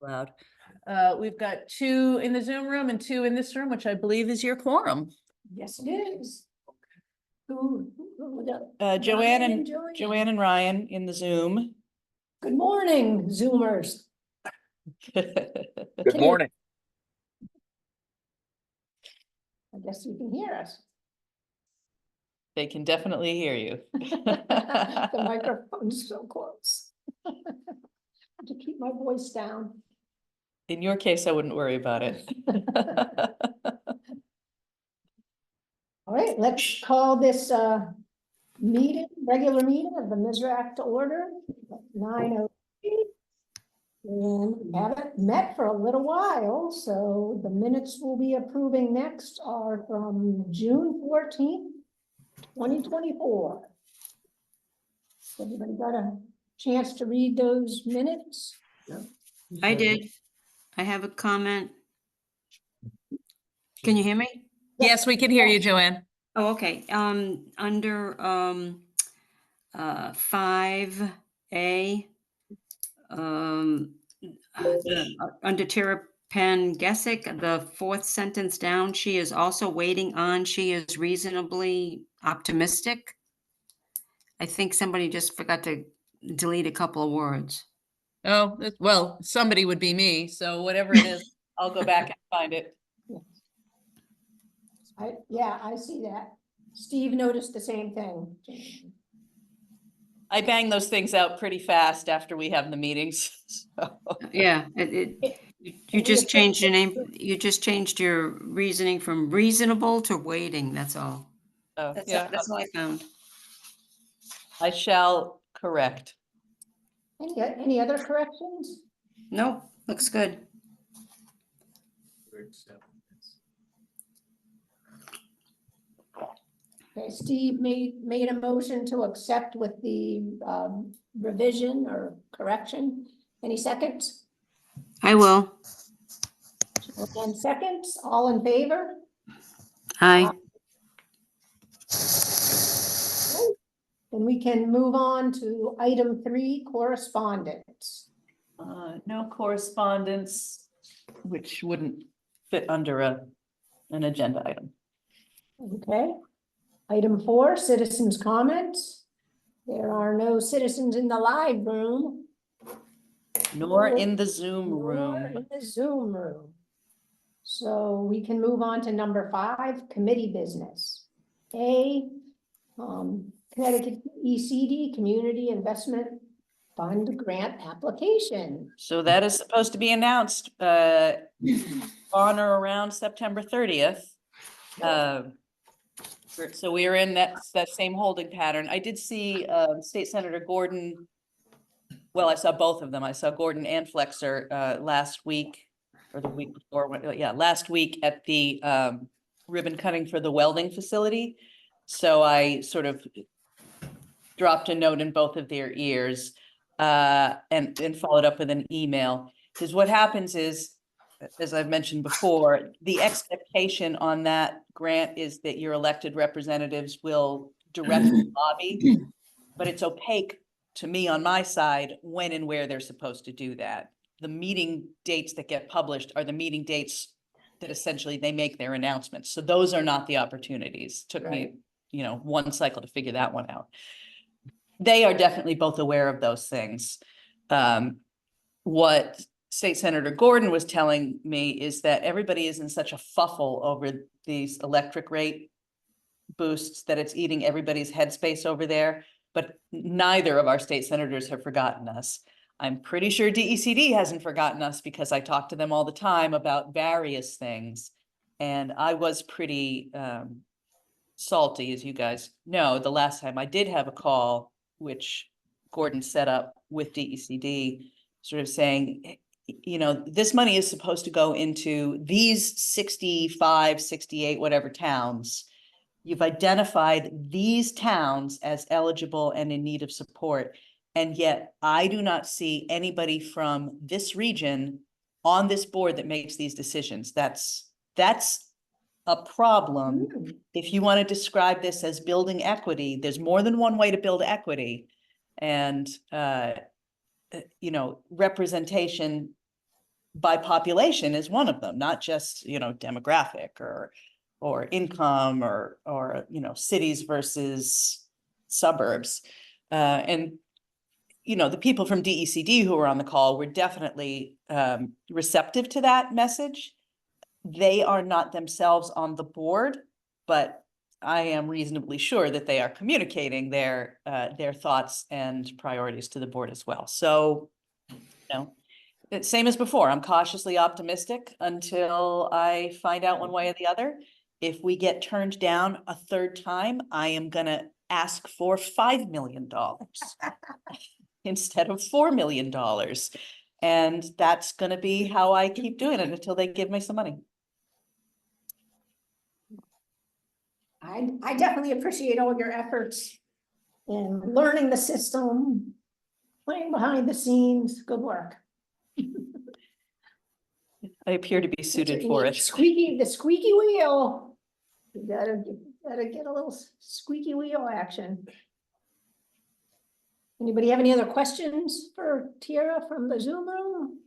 loud. We've got 2 in the Zoom room and 2 in this room, which I believe is your quorum. Yes, it is. Who Joanne and Ryan in the Zoom. Good morning, Zoomers. Good morning. I guess you can hear us. They can definitely hear you. The microphone's so close. I have to keep my voice down. In your case, I wouldn't worry about it. All right, let's call this regular meeting of the MSRAC to order at 9:03. And we haven't met for a little while, so the minutes we'll be approving next are from June 14th, 2024. Everybody got a chance to read those minutes? I did. I have a comment. Can you hear me? Yes, we can hear you, Joanne. Oh, okay. Under 5A, under Tara Pan-Gesick, the 4th sentence down, she is also waiting on, she is reasonably optimistic. I think somebody just forgot to delete a couple of words. Oh, well, somebody would be me. So whatever it is, I'll go back and find it. Yeah, I see that. Steve noticed the same thing. I bang those things out pretty fast after we have the meetings. So. Yeah, you just changed your name. You just changed your reasoning from reasonable to waiting. That's all. Oh, That's all I found. I shall correct. Any other corrections? No, looks good. Okay, Steve made a motion to accept with the revision or correction. Any seconds? I will. And seconds, all in favor? Aye. Then we can move on to item 3, correspondence. No correspondence, which wouldn't fit under an agenda item. Okay. Item 4, citizens' comments. There are no citizens in the live room. Nor in the Zoom Nor room. in the Zoom room. So we can move on to number 5, committee business. Connecticut ECD, Community Investment Fund Grant Application. So that is supposed to be announced on or around September 30th. So we are in that same holding pattern. I did see State Senator Gordon. Well, I saw both of them. I saw Gordon and Flexer last week or the week before. Last week at the ribbon cutting for the welding facility. So I sort of dropped a note in both of their ears and followed up with an email. Because what happens is, as I've mentioned before, the expectation on that grant is that your elected representatives will directly lobby, but it's opaque to me on my side when and where they're supposed to do that. The meeting dates that get published are the meeting dates that essentially they make their announcements. So those are not the opportunities. Took me, one cycle to figure that one out. They are definitely both aware of those things. What State Senator Gordon was telling me is that everybody is in such a fuffle over these electric rate boosts that it's eating everybody's headspace over there. But neither of our state senators have forgotten us. I'm pretty sure DECD hasn't forgotten us because I talk to them all the time about various things. And I was pretty salty, as you guys know, the last time I did have a call, which Gordon set up with DECD, sort of saying, this money is supposed to go into these 65, 68, whatever towns. You've identified these towns as eligible and in need of support. And yet I do not see anybody from this region on this board that makes these decisions. That's a problem. If you want to describe this as building equity, there's more than one way to build equity. And, representation by population is one of them, not just, demographic or income or, cities versus suburbs. And the people from DECD who were on the call were definitely receptive to that message. They are not themselves on the board, but I am reasonably sure that they are communicating their thoughts and priorities to the board as well. So, same as before, I'm cautiously optimistic until I find out one way or the other. If we get turned down a third time, I am gonna ask for $5 million instead of $4 million. And that's gonna be how I keep doing it until they give me some money. I definitely appreciate all your efforts in learning the system, playing behind the scenes. Good work. I appear to be suited You for need it. the squeaky wheel. You gotta get a little squeaky wheel action. Anybody have any other questions for Tiara from the Zoom room?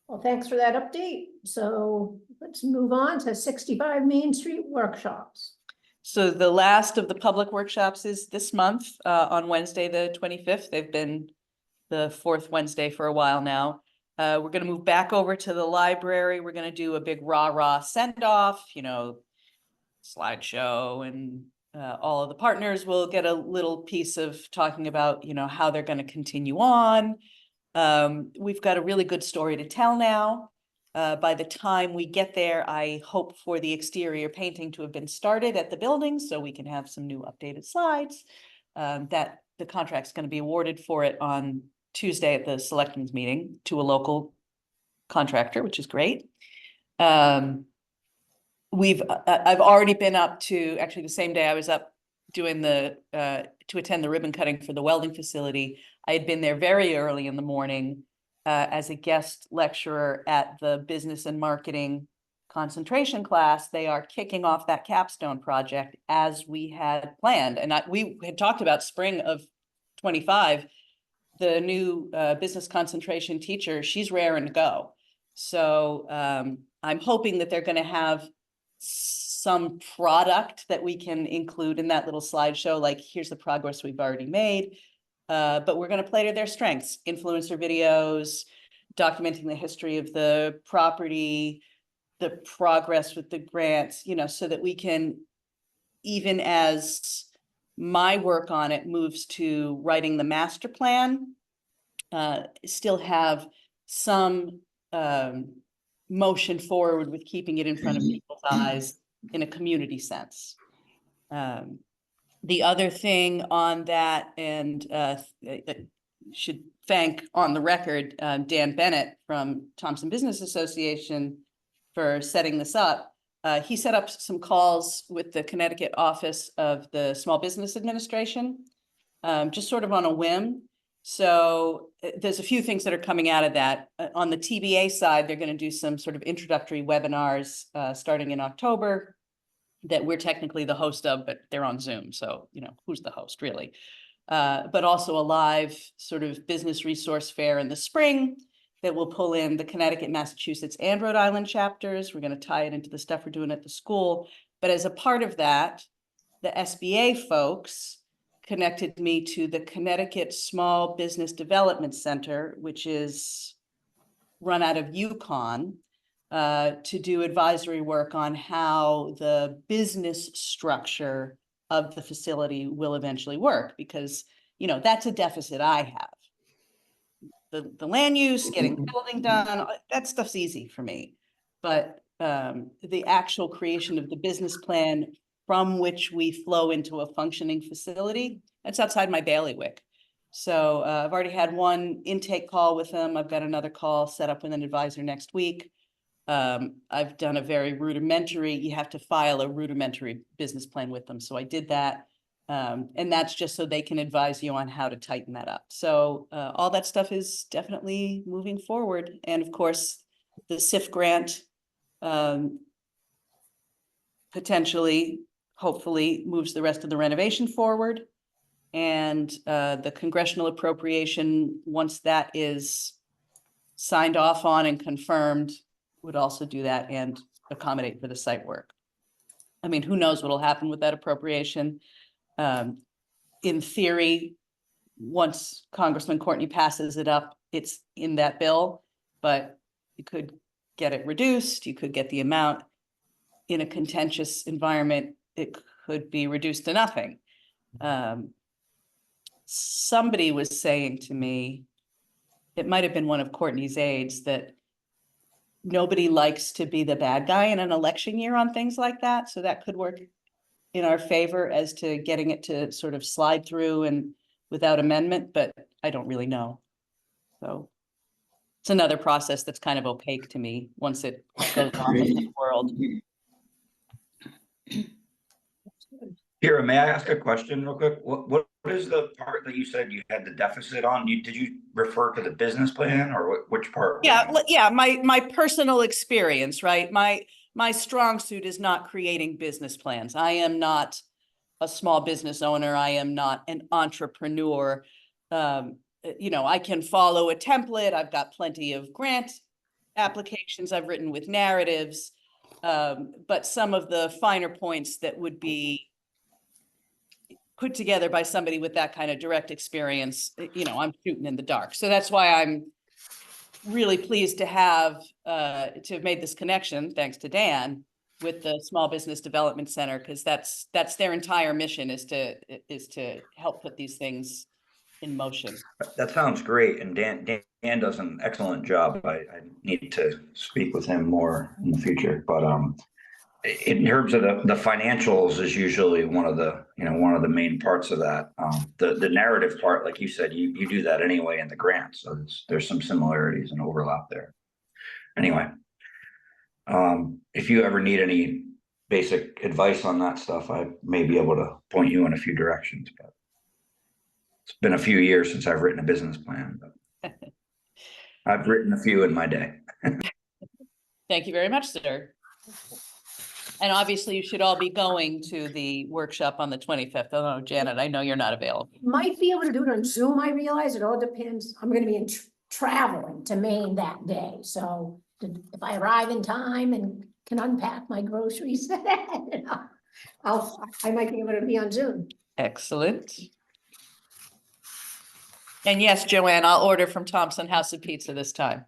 Well, thanks for that update. So let's move on to 65 Main Street workshops. So the last of the public workshops is this month, on Wednesday, the 25th. They've been the fourth Wednesday for a while now. We're gonna move back over to the library. We're gonna do a big rah-rah send-off, slideshow, and all of the partners will get a little piece of talking about, how they're gonna continue on. We've got a really good story to tell now. By the time we get there, I hope for the exterior painting to have been started at the building so we can have some new updated slides. That the contract's going to be awarded for it on Tuesday at the selectmen's meeting to a local contractor, which is great. I've already been up to, actually the same day I was up doing to attend the ribbon cutting for the welding facility. I had been there very early in the morning as a guest lecturer at the business and marketing concentration class. They are kicking off that capstone project as we had planned. And we had talked about spring of 25. The new business concentration teacher, she's raring to go. So I'm hoping that they're going to have some product that we can include in that little slideshow, like here's the progress we've already made. But we're going to play to their strengths, influencer videos, documenting the history of the property, the progress with the grants, so that we can, even as my work on it moves to writing the master plan, still have some motion forward with keeping it in front of people's eyes in a community sense. The other thing on that, and should thank on the record Dan Bennett from Thompson Business Association for setting this up. He set up some calls with the Connecticut office of the Small Business Administration, just sort of on a whim. So there's a few things that are coming out of that. On the TBA side, they're going to do some sort of introductory webinars starting in October that we're technically the host of, but they're on Zoom. So, who's the host really? But also a live sort of business resource fair in the spring that will pull in the Connecticut, Massachusetts, and Rhode Island chapters. We're going to tie it into the stuff we're doing at the school. But as a part of that, the SBA folks connected me to the Connecticut Small Business Development Center, which is run out of Yukon, to do advisory work on how the business structure of the facility will eventually work, because, that's a deficit I have. The land use, getting the building done, that stuff's easy for me. But the actual creation of the business plan from which we flow into a functioning facility, that's outside my bailiwick. So I've already had one intake call with them. I've got another call set up with an advisor next week. I've done a very rudimentary, you have to file a rudimentary business plan with them. So I did that. And that's just so they can advise you on how to tighten that up. So all that stuff is definitely moving forward. And of course, the SIF grant potentially, hopefully moves the rest of the renovation forward. And the congressional appropriation, once that is signed off on and confirmed, would also do that and accommodate for the site work. I mean, who knows what'll happen with that appropriation? In theory, once Congressman Courtney passes it up, it's in that bill, but you could get it reduced, you could get the amount. In a contentious environment, it could be reduced to nothing. Somebody was saying to me, it might have been one of Courtney's aides, that nobody likes to be the bad guy in an election year on things like that. So that could work in our favor as to getting it to sort of slide through and without amendment, but I don't really know. So it's another process that's kind of opaque to me once it goes on in the world. Here, may I ask a question real quick? What is the part that you said you had the deficit on? Did you refer to the business plan, or which part? Yeah, my personal experience, right? My strong suit is not creating business plans. I am not a small business owner. I am not an entrepreneur. I can follow a template. I've got plenty of grant applications I've written with narratives. But some of the finer points that would be put together by somebody with that kind of direct experience, I'm shooting in the dark. So that's why I'm really pleased to have made this connection, thanks to Dan, with the Small Business Development Center, because that's their entire mission, is to help put these things in motion. That sounds great, and Dan does an excellent job. I need to speak with him more in the future, but in terms of the financials is usually one of the main parts of that. The narrative part, like you said, you do that anyway in the grant, so there's some similarities and overlap there. Anyway, if you ever need any basic advice on that stuff, I may be able to point you in a few directions, but it's been a few years since I've written a business plan, but I've written a few in my day. Thank you very much, sir. And obviously you should all be going to the workshop on the 25th. Oh, Janet, I know you're not available. Might be able to do it on Zoom, I realize. It all depends. I'm gonna be traveling to Maine that day, so if I arrive in time and can unpack my groceries, I might be able to be on Zoom. Excellent. And yes, Joanne, I'll order from Thompson House of Pizza this time.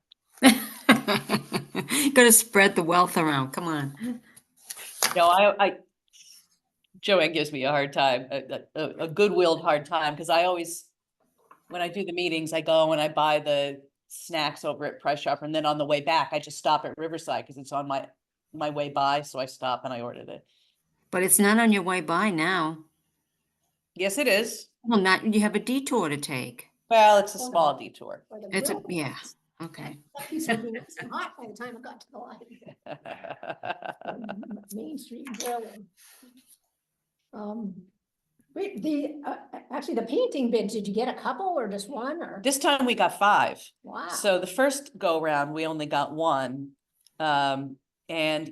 Gotta spread the wealth around, come on. No, Joanne gives me a hard time, a good-willed hard time, because I always, when I do the meetings, I go and I buy the snacks over at Price Chopper, and then on the way back, I just stop at Riverside because it's on my way by, so I stop and I ordered it. But it's not on your way by now. Yes, it is. Well, you have a detour to take. Well, it's a small detour. Yeah, okay. It's gonna be nice and hot by the time I got to the light. Main Street Grill. Wait, actually the painting bids, did you get a couple or just one, or? This time we got 5. Wow. So the first go round, we only got 1. And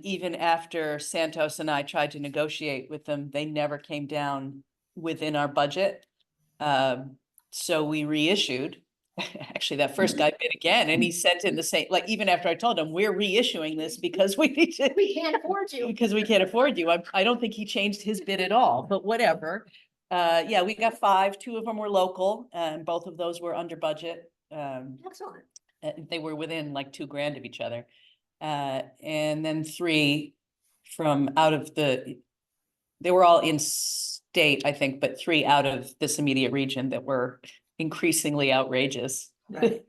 even after Santos and I tried to negotiate with them, they never came down within our budget. So we reissued. Actually, that first guy bid again, and he sent in the same, like, even after I told him, we're reissuing this because we need to. We can't afford you. Because we can't afford you. I don't think he changed his bid at all, but whatever. Yeah, we got 5. 2 of them were local, and both of those were under budget. Excellent. They were within like $2,000 of each other. And then 3 from out of they were all in state, I think, but 3 out of this immediate region that were increasingly outrageous. Right.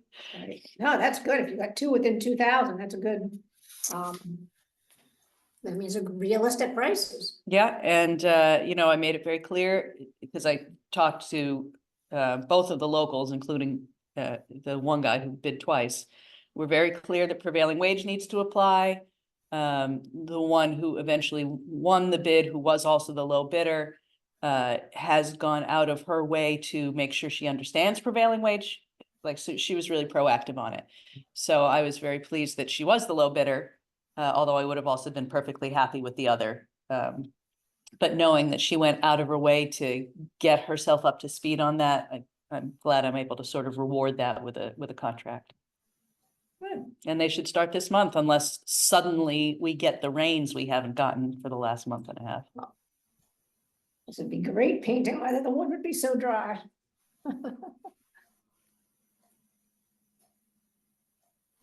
No, that's good. If you got 2 within 2,000, that's a good, that means realistic prices. Yeah, and I made it very clear because I talked to both of the locals, including the one guy who bid twice. We're very clear that prevailing wage needs to apply. The one who eventually won the bid, who was also the low bidder, has gone out of her way to make sure she understands prevailing wage. Like, so she was really proactive on it. So I was very pleased that she was the low bidder, although I would have also been perfectly happy with the other But knowing that she went out of her way to get herself up to speed on that, I'm glad I'm able to sort of reward that with a contract. Good. And they should start this month unless suddenly we get the rains we haven't gotten for the last month and a half. This would be great painting, whether the wood would be so dry.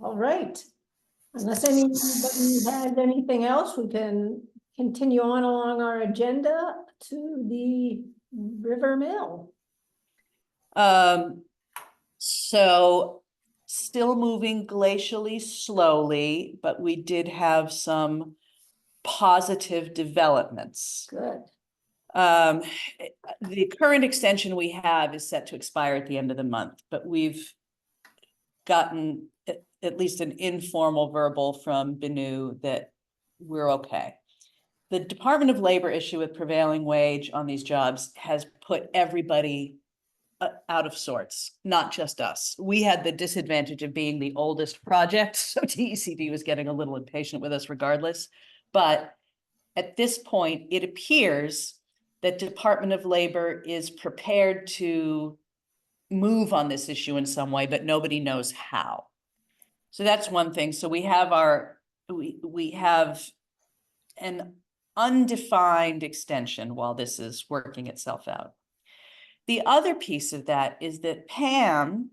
All right. Unless anybody has anything else, we can continue on along our agenda to the River Mill. So still moving glacially slowly, but we did have some positive developments. Good. The current extension we have is set to expire at the end of the month, but we've gotten at least an informal verbal from Benu that we're okay. The Department of Labor issue with prevailing wage on these jobs has put everybody out of sorts, not just us. We had the disadvantage of being the oldest project, so DECD was getting a little impatient with us regardless. But at this point, it appears that Department of Labor is prepared to move on this issue in some way, but nobody knows how. So that's one thing. So we have we have an undefined extension while this is working itself out. The other piece of that is that Pam,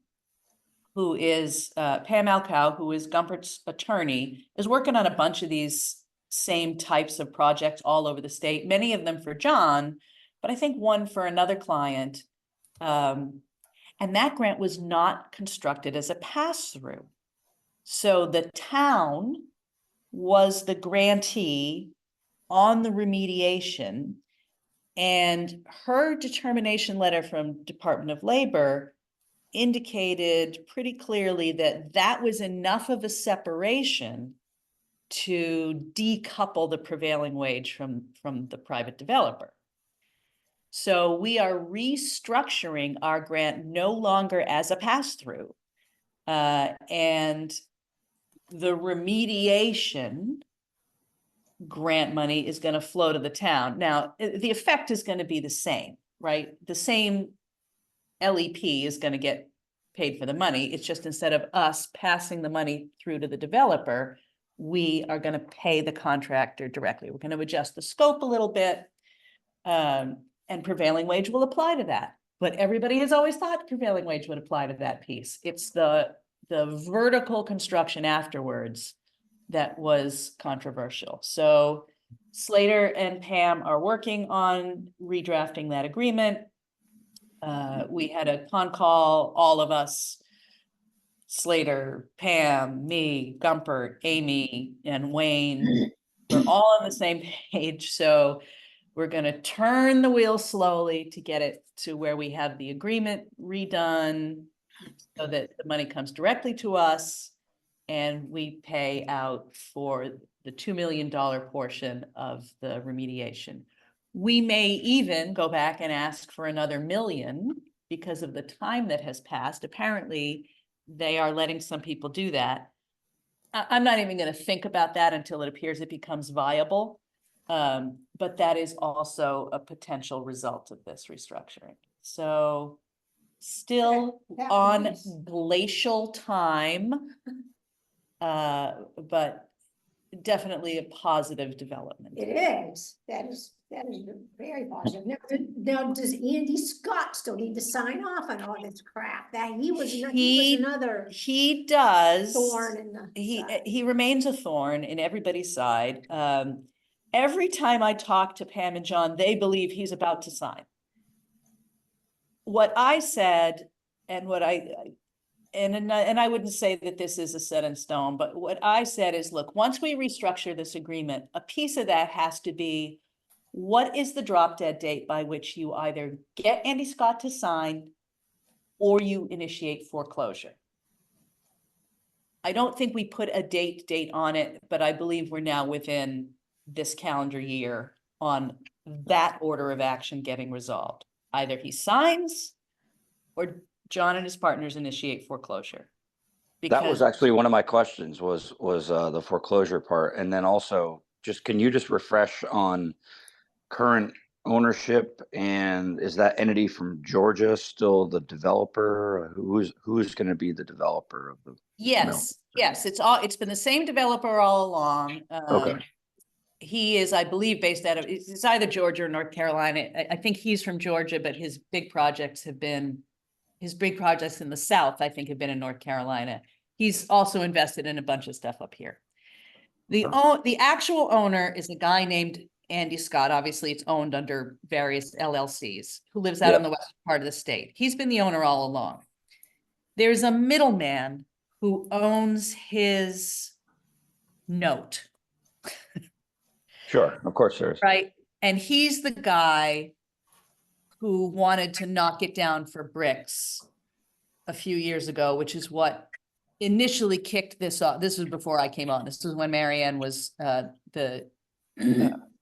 who is Pam Alcow, who is Gumpert's attorney, is working on a bunch of these same types of projects all over the state, many of them for John, but I think one for another client. And that grant was not constructed as a pass-through. So the town was the grantee on the remediation, and her determination letter from Department of Labor indicated pretty clearly that that was enough of a separation to decouple the prevailing wage from the private developer. So we are restructuring our grant no longer as a pass-through. And the remediation grant money is going to flow to the town. Now, the effect is going to be the same, right? The same LEP is going to get paid for the money. It's just instead of us passing the money through to the developer, we are going to pay the contractor directly. We're going to adjust the scope a little bit, and prevailing wage will apply to that. But everybody has always thought prevailing wage would apply to that piece. It's the vertical construction afterwards that was controversial. So Slater and Pam are working on redrafting that agreement. We had a con call, all of us, Slater, Pam, me, Gumpert, Amy, and Wayne. We're all on the same page. So we're going to turn the wheel slowly to get it to where we have the agreement redone so that the money comes directly to us and we pay out for the $2 million portion of the remediation. We may even go back and ask for another $1 million because of the time that has passed. Apparently, they are letting some people do that. I'm not even going to think about that until it appears it becomes viable. But that is also a potential result of this restructuring. So still That on nice. glacial time, but definitely a positive development. It is. That is very positive. Now, does Andy Scott still need to sign off on all this crap? That he was another He does. thorn in the side. He remains a thorn in everybody's side. Every time I talk to Pam and John, they believe he's about to sign. What I said, and what and I wouldn't say that this is a set in stone, but what I said is, look, once we restructure this agreement, a piece of that has to be, what is the drop dead date by which you either get Andy Scott to sign or you initiate foreclosure? I don't think we put a date on it, but I believe we're now within this calendar year on that order of action getting resolved. Either he signs or John and his partners initiate foreclosure. That was actually one of my questions was the foreclosure part. And then also just, can you just refresh on current ownership, and is that entity from Georgia still the developer? Who's going to be the developer of the mill? Yes, it's been the same developer all along. Okay. He is, I believe, based out of, it's either Georgia or North Carolina. I think he's from Georgia, but his big projects in the South, I think, have been in North Carolina. He's also invested in a bunch of stuff up here. The actual owner is a guy named Andy Scott. Obviously, it's owned under various LLCs, who lives out on the western part of the state. He's been the owner all along. There's a middleman who owns his note. Sure, of course there is. Right. And he's the guy who wanted to knock it down for bricks a few years ago, which is what initially kicked this off. This was before I came on. This was when Marianne was the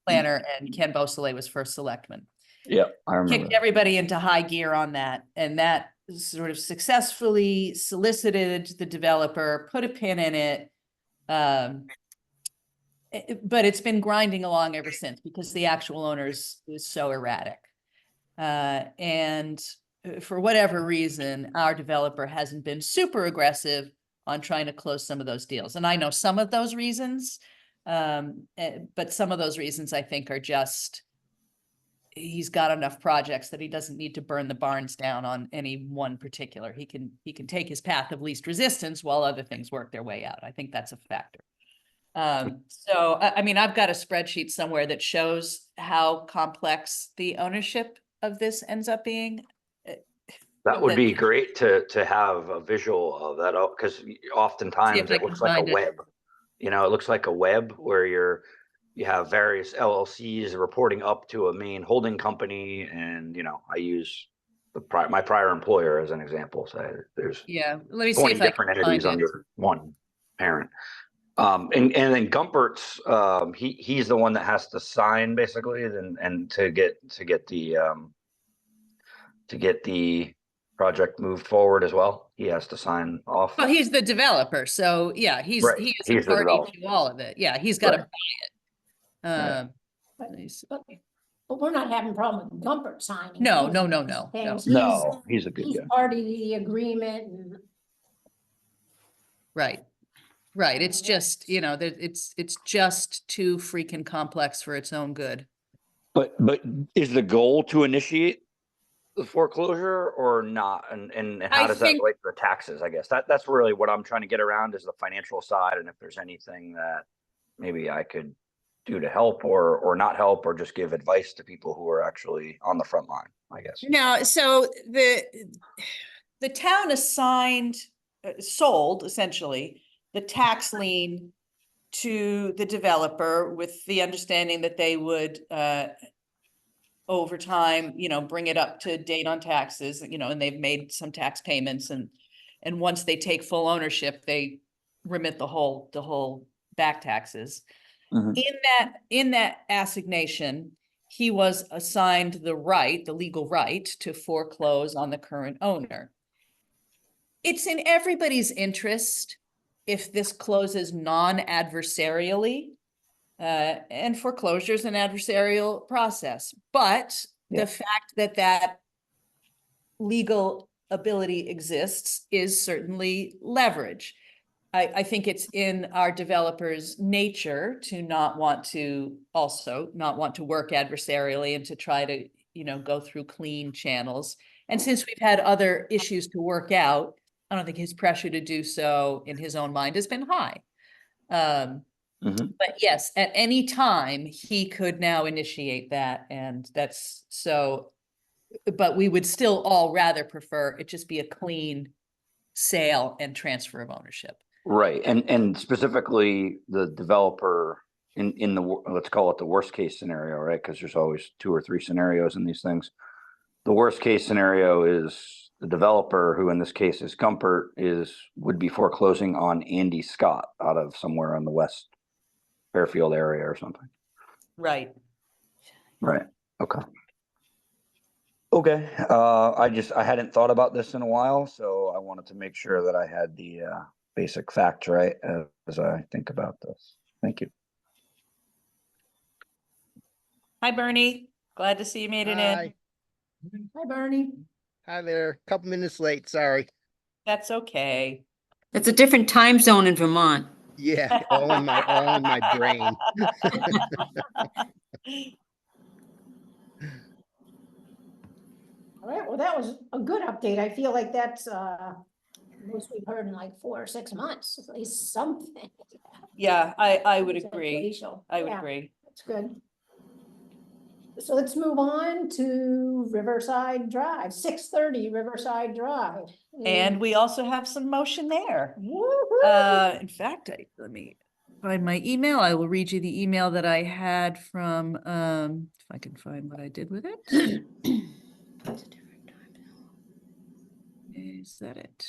planner and Ken Beausoleil was first selectman. Yeah, I remember. Kicked everybody into high gear on that. And that sort of successfully solicited the developer, put a pin in it. But it's been grinding along ever since because the actual owner is so erratic. And for whatever reason, our developer hasn't been super aggressive on trying to close some of those deals. And I know some of those reasons, but some of those reasons I think are just, he's got enough projects that he doesn't need to burn the barns down on any one particular. He can take his path of least resistance while other things work their way out. I think that's a factor. So, I mean, I've got a spreadsheet somewhere that shows how complex the ownership of this ends up being. That would be great to have a visual of that, because oftentimes it looks like a web. You know, it looks like a web where you have various LLCs reporting up to a main holding company, and you know, I use my prior employer as an example. So there's let me see 20 if I different can entities find it. under one parent. And then Gumpert's, he's the one that has to sign basically, and to get the project moved forward as well. He has to sign off. Well, he's the developer, so yeah, he Right. is He's a the party developer. to all of it. Yeah, he's got to Right. buy it. But- Let me see. But we're not having a problem with Gumpert signing. No, anything. no. No, he's a good He's guy. part of the agreement and Right. It's just, you know, that it's just too freaking complex for its own good. But is the goal to initiate the foreclosure or not? And how I does that think- relate to the taxes? I guess that's really what I'm trying to get around, is the financial side, and if there's anything that maybe I could do to help or not help, or just give advice to people who are actually on the front line, I guess. No, so the town sold essentially the tax lien to the developer with the understanding that they would over time, you know, bring it up to date on taxes, you know, and they've made some tax payments, and once they take full ownership, they remit the whole back taxes. Mhm. In that assignation, he was assigned the legal right to foreclose on the current owner. It's in everybody's interest if this closes non-adversarially, and foreclosure is an adversarial process. But Yeah. the fact that legal ability exists is certainly leverage. I think it's in our developers' nature to not want to work adversarially and to try to, you know, go through clean channels. And since we've had other issues to work out, I don't think his pressure to do so in his own mind has been high. But yes, at any time he could now initiate that, and that's so. But we would still all rather prefer it just be a clean sale and transfer of ownership. Right. And specifically the developer in the, let's call it the worst case scenario, right? Because there's always 2 or 3 scenarios in these things. The worst case scenario is the developer, who in this case is Gumpert, would be foreclosing on Andy Scott out of somewhere in the West Fairfield area or something. Right. Right. Okay. I hadn't thought about this in a while, so I wanted to make sure that I had the basic facts right as I think about this. Thank you. Hi, Bernie. Glad to see you made it in. Hi, Hi, Bernie. hi there. Couple minutes late, sorry. That's okay. It's a different time zone in Vermont. Yeah, all in my brain. All right, well, that was a good update. I feel like that's, most we've heard in like 4 or 6 months, at least something. Yeah, I would It's like agree. glacial. I would Yeah, agree. that's good. So let's move on to Riverside Drive, 630 Riverside Drive. And we also have some motion there. Woo-hoo! In fact, let me find my email. I will read you the email that I had from, if I can find what I did with it. Is that it?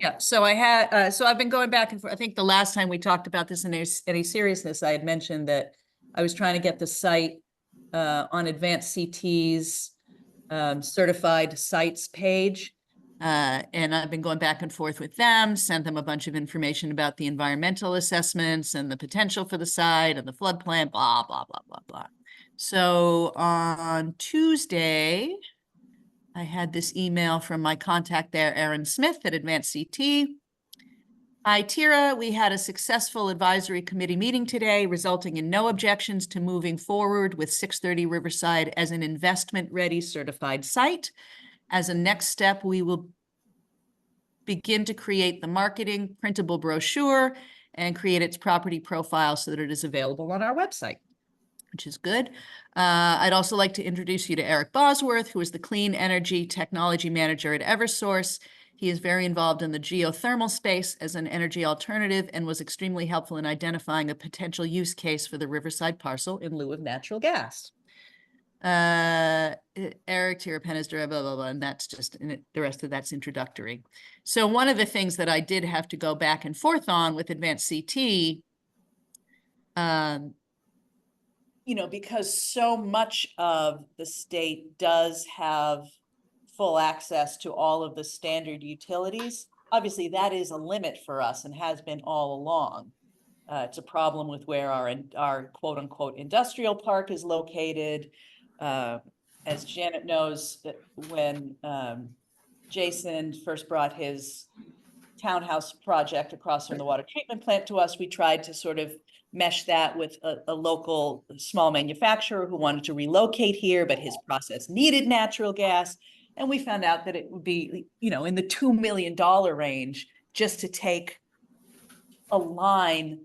Yeah, so I had, so I've been going back and forth. I think the last time we talked about this in any seriousness, I had mentioned that I was trying to get the site on Advanced CT's certified sites page. And I've been going back and forth with them, sent them a bunch of information about the environmental assessments and the potential for the site and the flood plan, blah, blah, blah, blah, blah. So on Tuesday, I had this email from my contact there, Aaron Smith at Advanced CT. Hi, Tira. We had a successful advisory committee meeting today, resulting in no objections to moving forward with 630 Riverside as an investment-ready certified site. As a next step, we will begin to create the marketing printable brochure and create its property profile so that it is available on our website, which is good. I'd also like to introduce you to Eric Bosworth, who is the Clean Energy Technology Manager at Eversource. He is very involved in the geothermal space as an energy alternative and was extremely helpful in identifying a potential use case for the Riverside parcel in lieu of natural gas. Eric Tirapenas, blah, blah, blah, and that's just, and the rest of that's introductory. So one of the things that I did have to go back and forth on with Advanced CT, because so much of the state does have full access to all of the standard utilities, obviously that is a limit for us and has been all along. It's a problem with where our quote unquote industrial park is located. As Janet knows, that when Jason first brought his townhouse project across from the water treatment plant to us, we tried to sort of mesh that with a local small manufacturer who wanted to relocate here, but his process needed natural gas. And we found out that it would be, in the $2 million range just to take a line,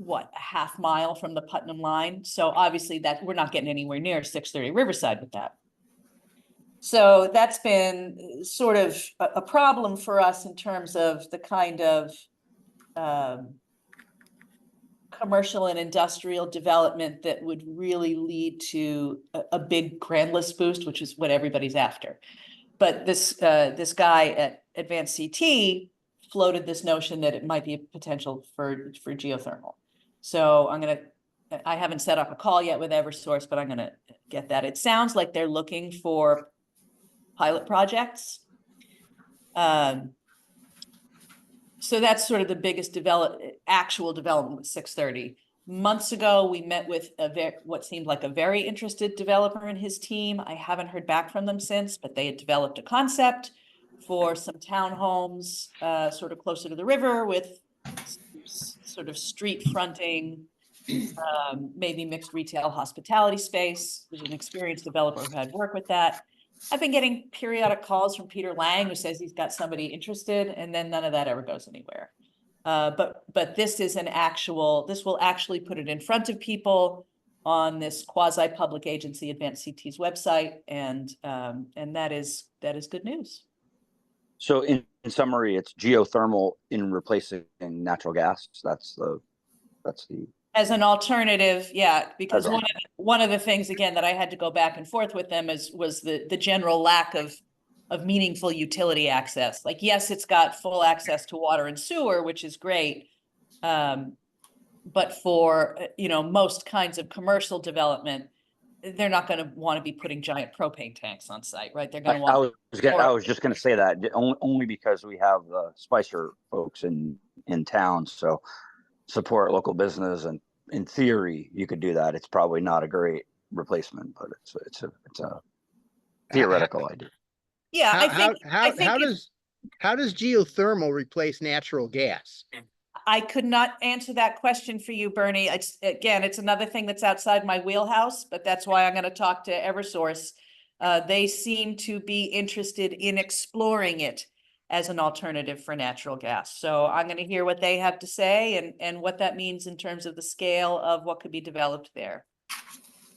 a half mile from the Putnam line. So obviously that we're not getting anywhere near 630 Riverside with that. So that's been sort of a problem for us in terms of the kind of commercial and industrial development that would really lead to a big grand list boost, which is what everybody's after. But this guy at Advanced CT floated this notion that it might be a potential for geothermal. So I haven't set up a call yet with Eversource, but I'm gonna get that. It sounds like they're looking for pilot projects. So that's sort of the biggest actual development with 630. Months ago, we met with what seemed like a very interested developer and his team. I haven't heard back from them since, but they had developed a concept for some townhomes sort of closer to the river with sort of street fronting, maybe mixed retail hospitality space. There's an experienced developer who had worked with that. I've been getting periodic calls from Peter Lang, who says he's got somebody interested, and then none of that ever goes anywhere. But this is this will actually put it in front of people on this quasi-public agency Advanced CT's website, and that is good news. So in summary, it's geothermal in replacing natural gas. That's the As an alternative, yeah, because one of the things, again, that I had to go back and forth with them was the general lack of meaningful utility access. Like, yes, it's got full access to water and sewer, which is great. But for, most kinds of commercial development, they're not going to want to be putting giant propane tanks on site, right? They're going to want. I was just going to say that only because we have the Spicer folks in town, so support local business and in theory, you could do that. It's probably not a great replacement, but it's a theoretical idea. Yeah, I think, How if- does geothermal replace natural gas? I could not answer that question for you, Bernie. It's another thing that's outside my wheelhouse, but that's why I'm going to talk to Eversource. They seem to be interested in exploring it as an alternative for natural gas. So I'm going to hear what they have to say and what that means in terms of the scale of what could be developed there.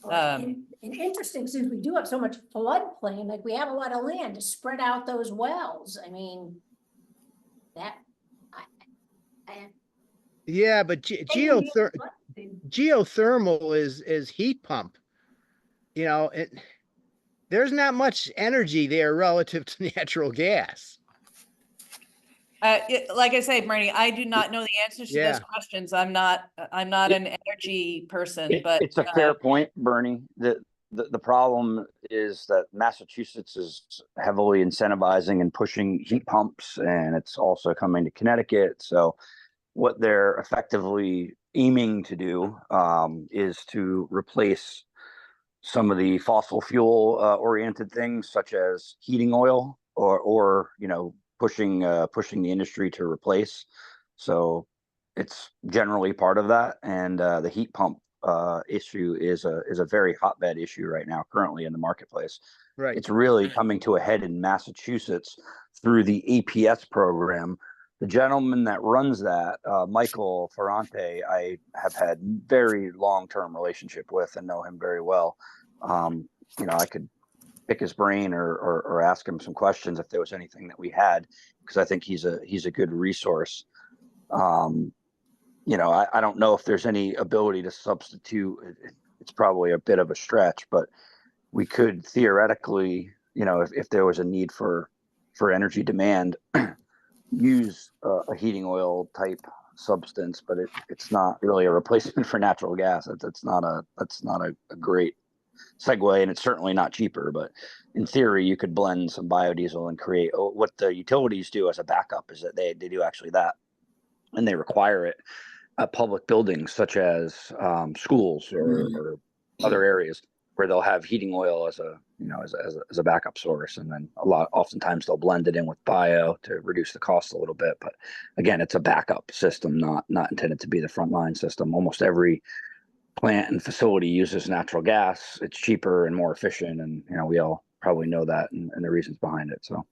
And interesting, since we do have so much floodplain, like we have a lot of land to spread out those wells. I mean, that. Yeah, but geothermal is heat pump. You know, there's not much energy there relative to natural gas. Like I say, Bernie, I do not know the answers to those Yeah. questions. I'm not an energy person, but It's a fair point, Bernie. The problem is that Massachusetts is heavily incentivizing and pushing heat pumps, and it's also coming to Connecticut. So what they're effectively aiming to do is to replace some of the fossil fuel oriented things, such as heating oil, or pushing the industry to replace. So it's generally part of that, and the heat pump issue is a very hotbed issue right now, currently in the marketplace. Right. It's really coming to a head in Massachusetts through the APS program. The gentleman that runs that, Michael Ferrante, I have had very long-term relationship with and know him very well. I could pick his brain or ask him some questions if there was anything that we had, because I think he's a good resource. I don't know if there's any ability to substitute. It's probably a bit of a stretch, but we could theoretically, if there was a need for energy demand, use a heating oil type substance, but it's not really a replacement for natural gas. That's not a great segue, and it's certainly not cheaper. But in theory, you could blend some biodiesel and create what the utilities do as a backup is that they do actually that, and they require it at public buildings such as schools or other areas where they'll have heating oil as a backup source, and then oftentimes they'll blend it in with bio to reduce the cost a little bit. But again, it's a backup system, not intended to be the frontline system. Almost every plant and facility uses natural gas. It's cheaper and more efficient, and we all probably know that and the reasons behind it. So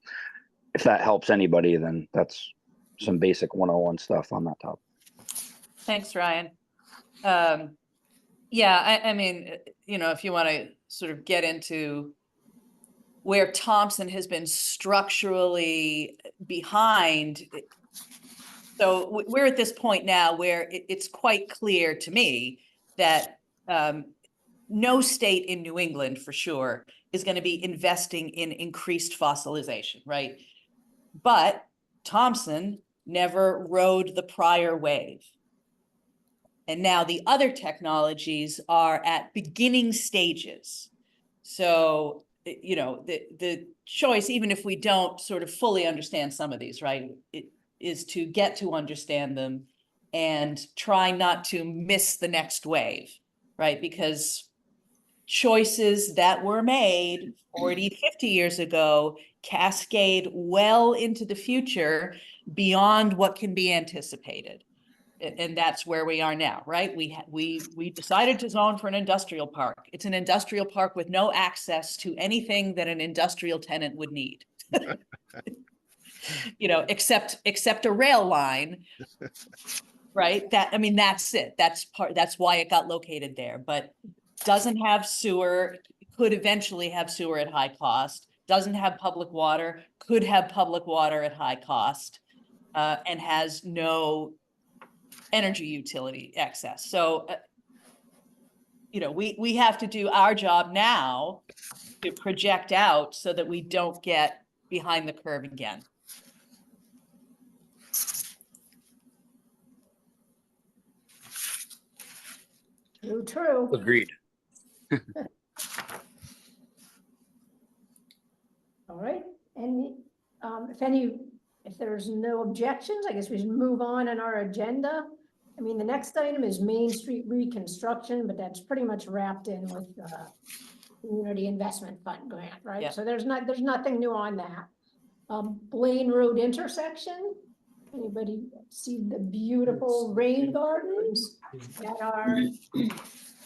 if that helps anybody, then that's some basic 101 stuff on that topic. thanks, Ryan. Yeah, I mean, if you want to sort of get into where Thompson has been structurally behind. So we're at this point now where it's quite clear to me that no state in New England, for sure, is going to be investing in increased fossilization, right? But Thompson never rode the prior wave. And now the other technologies are at beginning stages. So, the choice, even if we don't sort of fully understand some of these, right, it is to get to understand them and try not to miss the next wave, right? Because choices that were made 40, 50 years ago cascade well into the future beyond what can be anticipated. And that's where we are now, right? We decided to zone for an industrial park. It's an industrial park with no access to anything that an industrial tenant would need. Except a rail line, right? That's it. That's why it got located there, but doesn't have sewer, could eventually have sewer at high cost, doesn't have public water, could have public water at high cost, and has no energy utility access. So, we have to do our job now to project out so that we don't get behind the curve again. True. Agreed. All right, and if there's no objections, I guess we should move on in our agenda. I mean, the next item is Main Street reconstruction, but that's pretty much wrapped in with the Community Investment Fund grant, right? Yeah. So there's nothing new on that. Blaine Road intersection, anybody see the beautiful rain gardens that are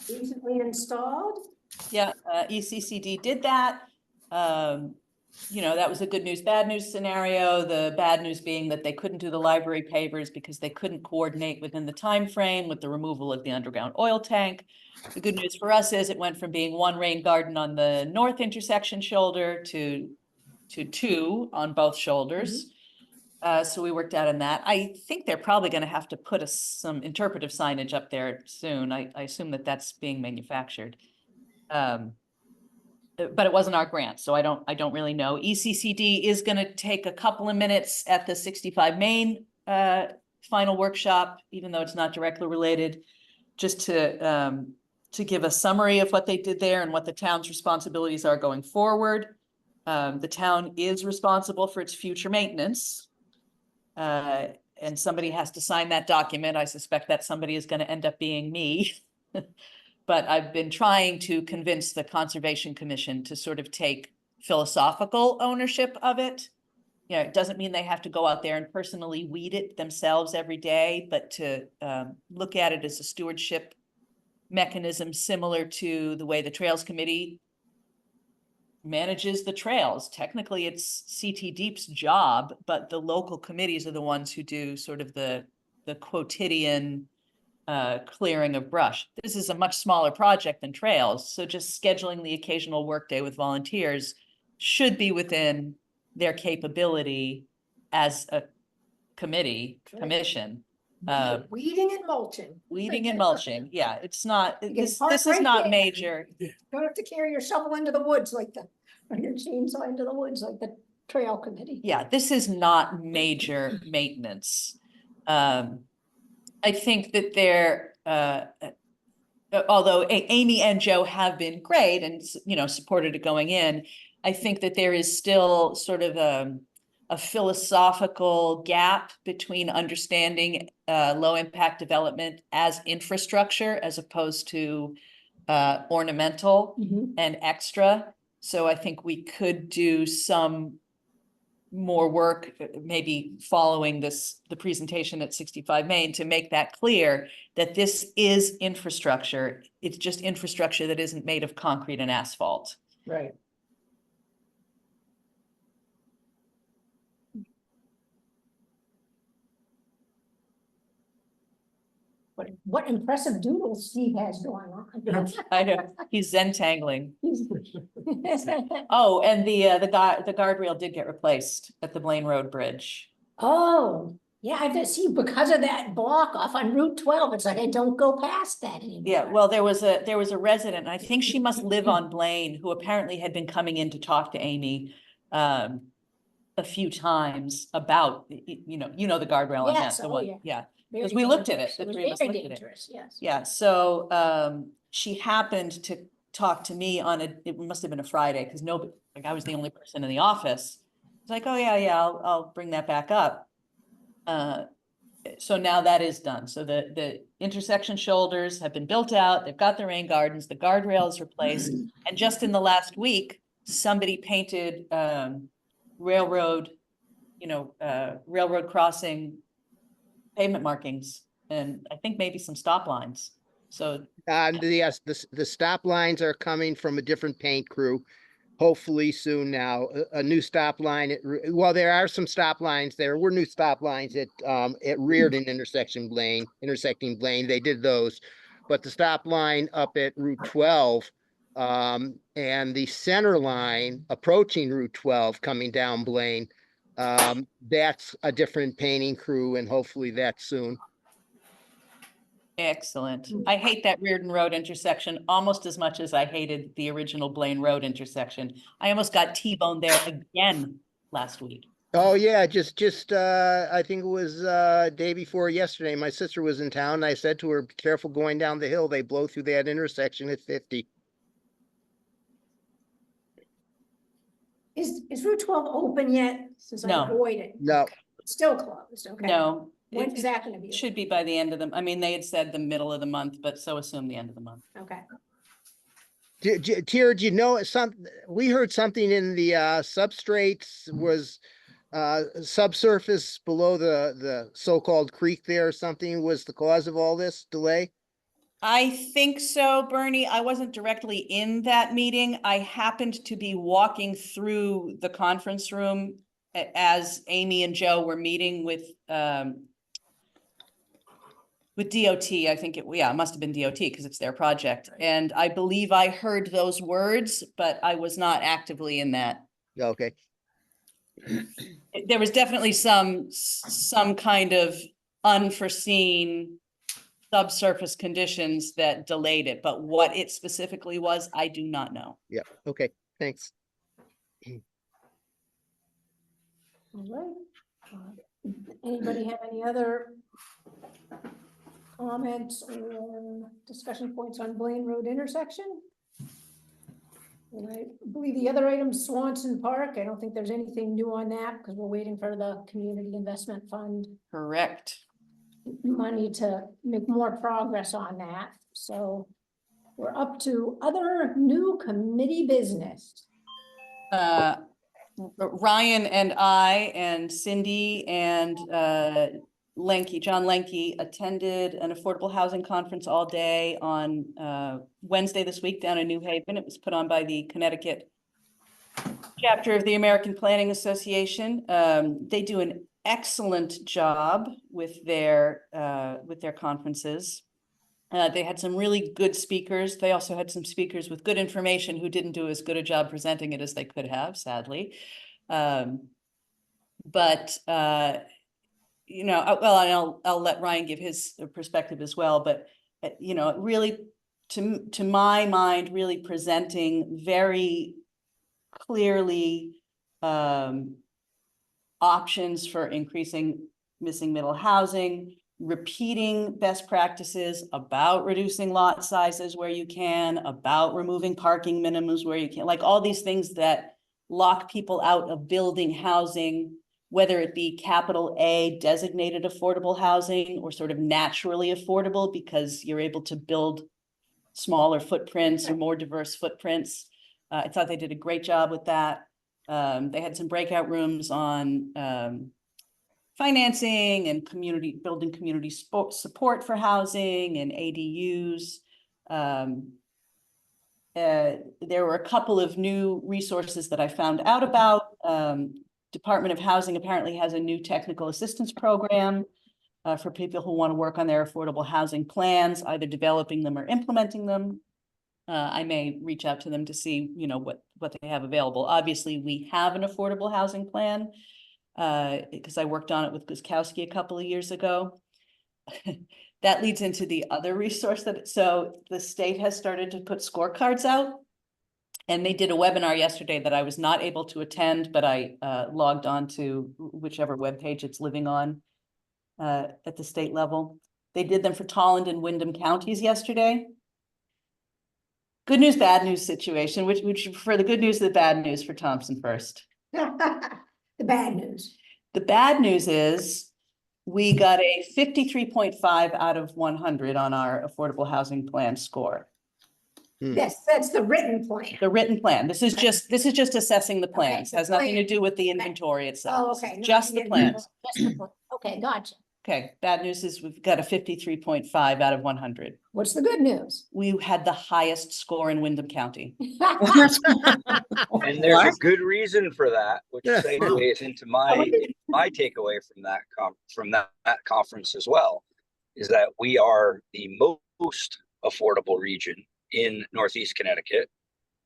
recently installed? Yeah, ECCD did that. That was a good news, bad news scenario. The bad news being that they couldn't do the library pavers because they couldn't coordinate within the time frame with the removal of the underground oil tank. The good news for us is it went from being one rain garden on the north intersection shoulder to two on both shoulders. So we worked out on that. I think they're probably going to have to put some interpretive signage up there soon. I assume that that's being manufactured. But it wasn't our grant, so I don't really know. ECCD is going to take a couple of minutes at the 65 Main final workshop, even though it's not directly related, just to give a summary of what they did there and what the town's responsibilities are going forward. The town is responsible for its future maintenance. And somebody has to sign that document. I suspect that somebody is going to end up being me. But I've been trying to convince the Conservation Commission to sort of take philosophical ownership of it. It doesn't mean they have to go out there and personally weed it themselves every day, but to look at it as a stewardship mechanism similar to the way the Trails Committee manages the trails. Technically, it's CT Deep's job, but the local committees are the ones who do sort of the quotidian clearing of brush. This is a much smaller project than trails, so just scheduling the occasional workday with volunteers should be within their capability as a commission. Weeding and mulching. Weeding and mulching, yeah, it's not, You can this park is right not there. major. Don't have to carry your shovel into the woods or your chainsaw into the woods like the Trail Committee. Yeah, this is not major maintenance. I think that although Amy and Joe have been great and, supported it going in, I think that there is still sort of a philosophical gap between understanding low impact development as infrastructure as opposed to ornamental and extra. So I think we could do some more work, maybe following the presentation at 65 Main, to make that clear that this is infrastructure. It's just infrastructure that isn't made of concrete and asphalt. Right. What impressive doodles Steve has going on. I know, he's Zentangling. Oh, and the guardrail did get replaced at the Blaine Road Bridge. Oh, yeah, I just see because of that block off on Route 12, it's like I don't go past that anymore. Yeah, well, there was a resident, and I think she must live on Blaine, who apparently had been coming in to talk to Amy a few times about, the guardrail on that, Yes, the oh, one, yeah. Very Because we looked at dangerous. it, the was three of us very looked at it. dangerous, yes. Yeah, so she happened to talk to me it must have been a Friday, because I was the only person in the office. It's like, oh yeah, I'll bring that back up. So now that is done. So the intersection shoulders have been built out. They've got the rain gardens, the guardrail is replaced. And just in the last week, somebody painted railroad crossing pavement markings, and I think maybe some stop lines. So Yes, the stop lines are coming from a different paint crew. Hopefully soon now, a new stop line. Well, there are some stop lines. There were new stop lines at Reardon intersecting Blaine. They did those, but the stop line up at Route 12 and the center line approaching Route 12 coming down Blaine, that's a different painting crew, and hopefully that's soon. excellent. I hate that Reardon Road intersection almost as much as I hated the original Blaine Road intersection. I almost got T-boned there again last week. Oh yeah, just I think it was day before yesterday. My sister was in town and I said to her, be careful going down the hill. They blow through that intersection at 50. Is Route 12 open yet? Since I No. avoided. No. It's still closed, okay. No, When's that gonna be? It should be by the end of I mean, they had said the middle of the month, but so assume the end of the month. Okay. Tira, do you know we heard something in the substrates was subsurface below the so-called creek there or something was the cause of all this delay? I think so, Bernie. I wasn't directly in that meeting. I happened to be walking through the conference room as Amy and Joe were meeting with DOT. I think it must have been DOT because it's their project. And I believe I heard those words, but I was not actively in that. Okay, There was definitely some kind of unforeseen subsurface conditions that delayed it, but what it specifically was, I do not know. yeah, okay, thanks. All right. Anybody have any other comments or discussion points on Blaine Road intersection? And I believe the other item, Swanson Park, I don't think there's anything new on that because we're waiting for the Community Investment Fund Correct. money to make more progress on that. So we're up to other new committee business. Ryan and I and Cindy and John Lenke attended an affordable housing conference all day on Wednesday this week down in New Haven. It was put on by the Connecticut chapter of the American Planning Association. They do an excellent job with their conferences. They had some really good speakers. They also had some speakers with good information who didn't do as good a job presenting it as they could have, sadly. You know, well, I'll let Ryan give his perspective as well, but you know, really, to my mind, really presenting very clearly options for increasing missing middle housing, repeating best practices about reducing lot sizes where you can, about removing parking minimums where you can, like all these things that lock people out of building housing, whether it be capital A designated affordable housing or sort of naturally affordable because you're able to build smaller footprints or more diverse footprints. I thought they did a great job with that. They had some breakout rooms on financing and building community support for housing and ADUs. There were a couple of new resources that I found out about. Department of Housing apparently has a new technical assistance program for people who want to work on their affordable housing plans, either developing them or implementing them. I may reach out to them to see, you know, what they have available. Obviously, we have an affordable housing plan because I worked on it with Guskowski a couple of years ago. That leads into the other resource so the state has started to put scorecards out. And they did a webinar yesterday that I was not able to attend, but I logged on to whichever webpage it's living on at the state level. They did them for Tolland and Windham counties yesterday. Good news, bad news situation. Which would you prefer, the good news or the bad news for Thompson first? The bad news. The bad news is we got a 53.5 out of 100 on our affordable housing plan score. Yes, that's the written plan. The written plan. This is just assessing the plans. the Has nothing to plan. do with the inventory itself. Oh, This is okay. just the plans. Just the plan. Okay, gotcha. Okay, bad news is we've got a 53.5 out of 100. What's the good news? We had the highest score in Windham County. And there's a good reason for that, which Yeah. segues into my takeaway from that conference as well, is that we are the most affordable region in Northeast Connecticut.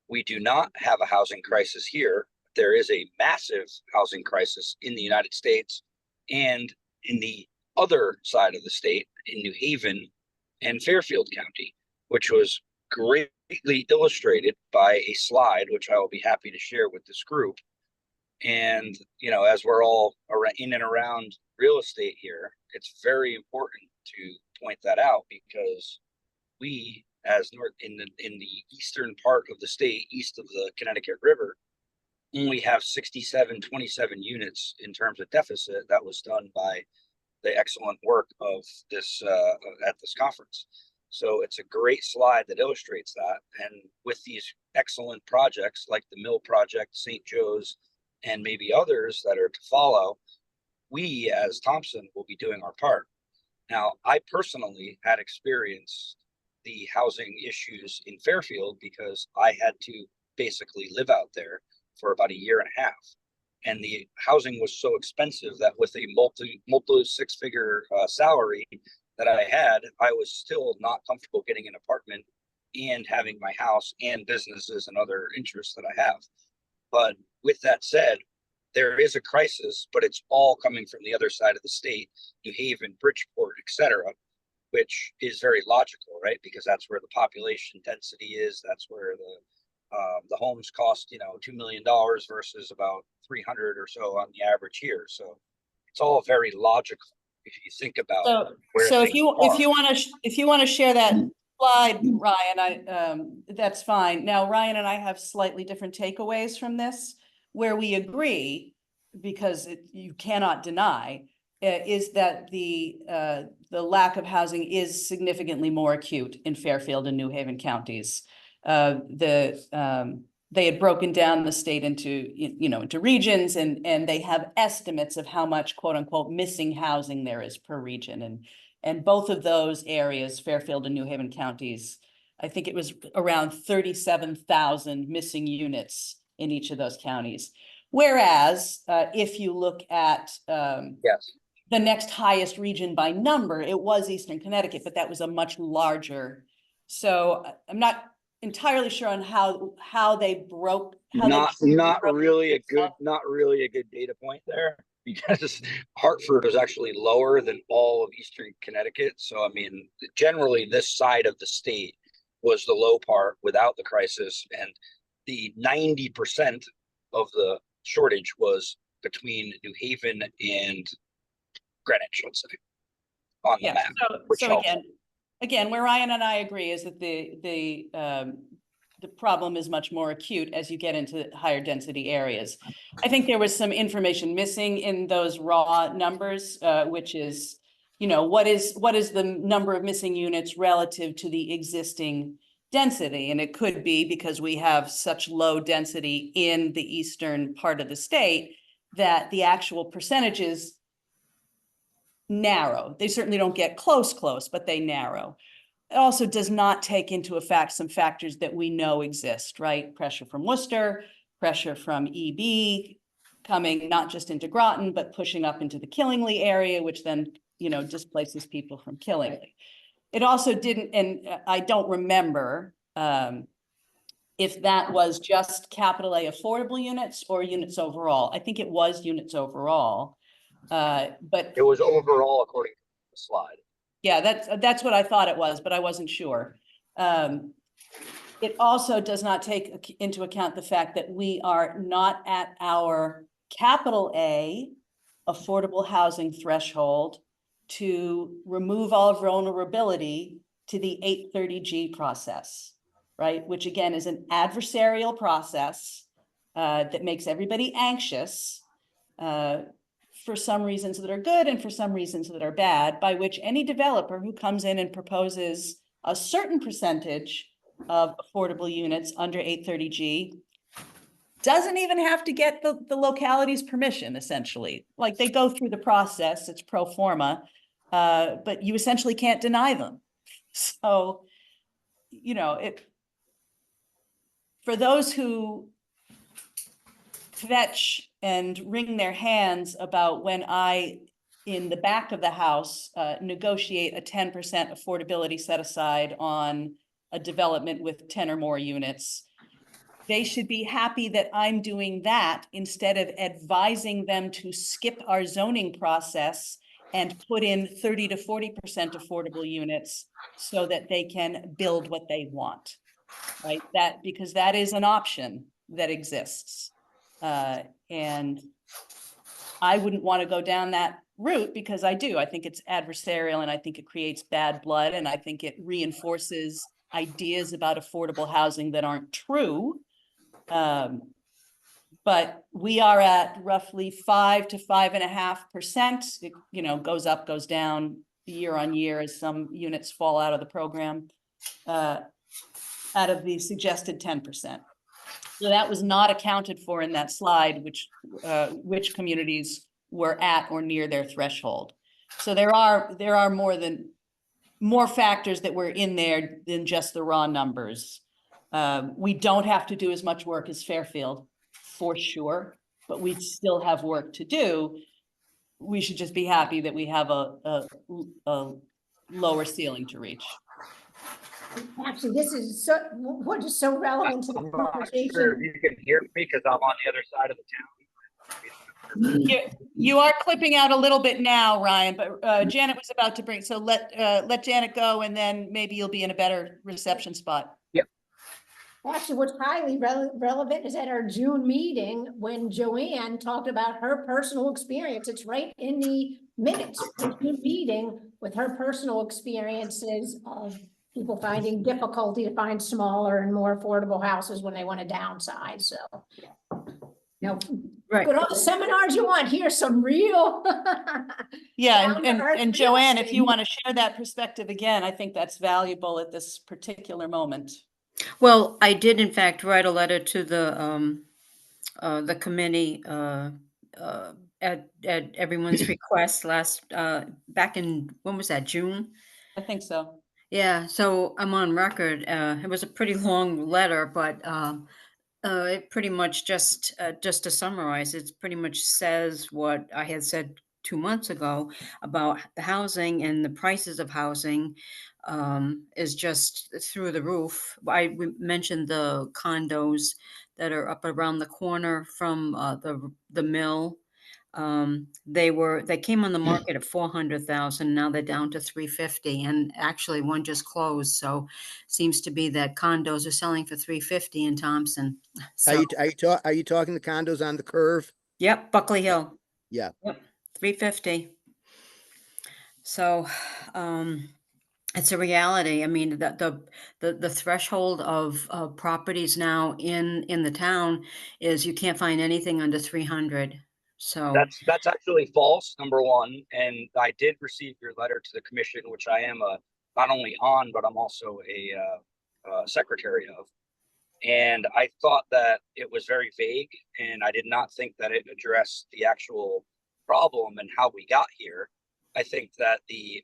We do not have a housing crisis here. There is a massive housing crisis in the United States and in the other side of the state in New Haven and Fairfield County, which was greatly illustrated by a slide, which I will be happy to share with this group. And, you know, as we're all in and around real estate here, it's very important to point that out because we, as in the eastern part of the state, east of the Connecticut River, only have 27 units in terms of deficit. That was done by the excellent work of this at this conference. So it's a great slide that illustrates that. And with these excellent projects like the Mill Project, St. Joe's, and maybe others that are to follow, we as Thompson will be doing our part. Now, I personally had experienced the housing issues in Fairfield because I had to basically live out there for about a year and a half. And the housing was so expensive that with a multi six-figure salary that I had, I was still not comfortable getting an apartment and having my house and businesses and other interests that I have. But with that said, there is a crisis, but it's all coming from the other side of the state, New Haven, Bridgeport, etc., which is very logical, right? Because that's where the population density is. That's where the homes cost, $2 million versus about 300 or so on the average here. So it's all very logical if you think about where So if things you are. want to share that slide, Ryan, that's fine. Now, Ryan and I have slightly different takeaways from this, where we agree, because you cannot deny, is that the lack of housing is significantly more acute in Fairfield and New Haven counties. They had broken down the state into regions, and they have estimates of how much quote unquote missing housing there is per region. And both of those areas, Fairfield and New Haven counties, I think it was around 37,000 missing units in each of those counties. Whereas if you look at Yes. the next highest region by number, it was Eastern Connecticut, but that was a much larger. So I'm not entirely sure on how they broke. Not really a good data point there, because Hartford was actually lower than all of Eastern Connecticut. So I mean, generally this side of the state was the low part without the crisis, and the 90% of the shortage was between New Haven and Greenwich, let's say, on the map. So again, where Ryan and I agree is that the problem is much more acute as you get into higher density areas. I think there was some information missing in those raw numbers, which is, what is the number of missing units relative to the existing density? And it could be because we have such low density in the eastern part of the state that the actual percentages narrow. They certainly don't get close, but they narrow. It also does not take into effect some factors that we know exist, right? Pressure from Worcester, pressure from EB coming not just into Groton, but pushing up into the Killingly area, which then, displaces people from Killingly. It also didn't, and I don't remember if that was just capital A affordable units or units overall. I think it was units overall. But it was overall according to the slide. Yeah, that's what I thought it was, but I wasn't sure. It also does not take into account the fact that we are not at our capital A affordable housing threshold to remove all vulnerability to the 830G process, right? Which again is an adversarial process that makes everybody anxious for some reasons that are good and for some reasons that are bad, by which any developer who comes in and proposes a certain percentage of affordable units under 830G doesn't even have to get the locality's permission, essentially. Like, they go through the process, it's pro forma, but you essentially can't deny them. So, for those who fetch and wring their hands about when I, in the back of the house, negotiate a 10% affordability set aside on a development with 10 or more units, they should be happy that I'm doing that instead of advising them to skip our zoning process and put in 30 to 40% affordable units so that they can build what they want, right? Because that is an option that exists. And I wouldn't want to go down that route, because I think it's adversarial, and I think it creates bad blood, and I think it reinforces ideas about affordable housing that aren't true. But But we are at roughly 5 to 5.5%. It, you know, goes up, goes down year on year as some units fall out of the program, out of the suggested 10%. So that was not accounted for in that slide, which communities were at or near their threshold. So there are more factors that were in there than just the raw numbers. We don't have to do as much work as Fairfield, for sure, but we still have work to do. We should just be happy that we have a lower ceiling to reach. Actually, this is so, what is so relevant to the I'm not sure if conversation. you can hear me because I'm on the other side of the town. You are clipping out a little bit now, Ryan, but Janet was about to bring, so let Janet go, and then maybe you'll be in a better reception spot. Actually, what's highly relevant is at our June meeting, when Joanne talked about her personal experience. It's right in the minutes, the June meeting, with her personal experiences of people finding difficulty to find smaller and more affordable houses when they want to downsize, so. You know, Right. go to all the seminars you want, here's some real. Yeah, down to earth and real Joanne, if you estate. want to share that perspective again, I think that's valuable at this particular moment. Well, I did in fact write a letter to the committee at everyone's request back in, when was that, June? I think so. Yeah, so I'm on record. It was a pretty long letter, but it pretty much just to summarize, it pretty much says what I had said 2 months ago about the housing, and the prices of housing is just through the roof. We mentioned the condos that are up around the corner from the mill. They came on the market at 400,000. Now they're down to 350, and actually one just closed. So seems to be that condos are selling for 350 in Thompson. So, Are you talking the condos on the curve? yep, Buckley Hill. Yeah. Yep, 350. So, it's a reality. I mean, the threshold of properties now in the town is you can't find anything under 300. So, That's actually false, number one. And I did receive your letter to the commission, which I am not only on, but I'm also a secretary of. And I thought that it was very vague, and I did not think that it addressed the actual problem and how we got here. I think that the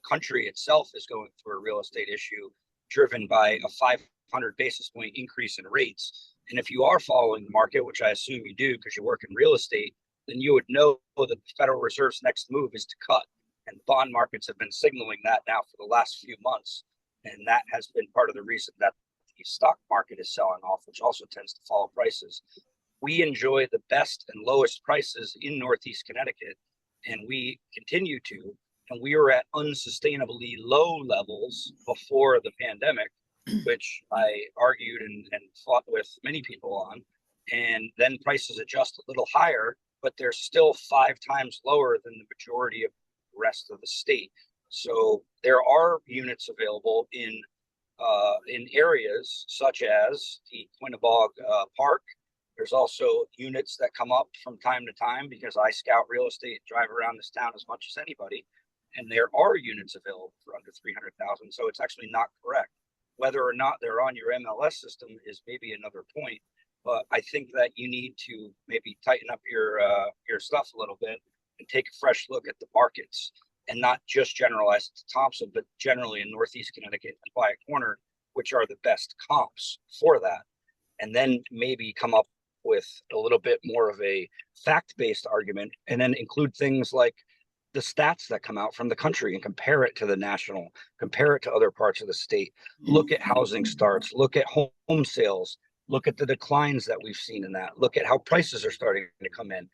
country itself is going through a real estate issue driven by a 500 basis point increase in rates. And if you are following the market, which I assume you do because you work in real estate, then you would know that the Federal Reserve's next move is to cut. And bond markets have been signaling that now for the last few months. And that has been part of the reason that the stock market is selling off, which also tends to follow prices. We enjoy the best and lowest prices in Northeast Connecticut, and we continue to. And we were at unsustainably low levels before the pandemic, which I argued and fought with many people on. And then prices adjust a little higher, but they're still 5 times lower than the majority of the rest of the state. So there are units available in areas such as the Quinnebog Park. There's also units that come up from time to time because I scout real estate, drive around this town as much as anybody. And there are units available for under 300,000. So it's actually not correct. Whether or not they're on your MLS system is maybe another point. But I think that you need to maybe tighten up your stuff a little bit and take a fresh look at the markets, and not just generalize it to Thompson, but generally in Northeast Connecticut and Quiet Corner, which are the best comps for that. And then maybe come up with a little bit more of a fact-based argument, and then include things like the stats that come out from the country and compare it to the national, compare it to other parts of the state. Look at housing starts, look at home sales, look at the declines that we've seen in that, look at how prices are starting to come in.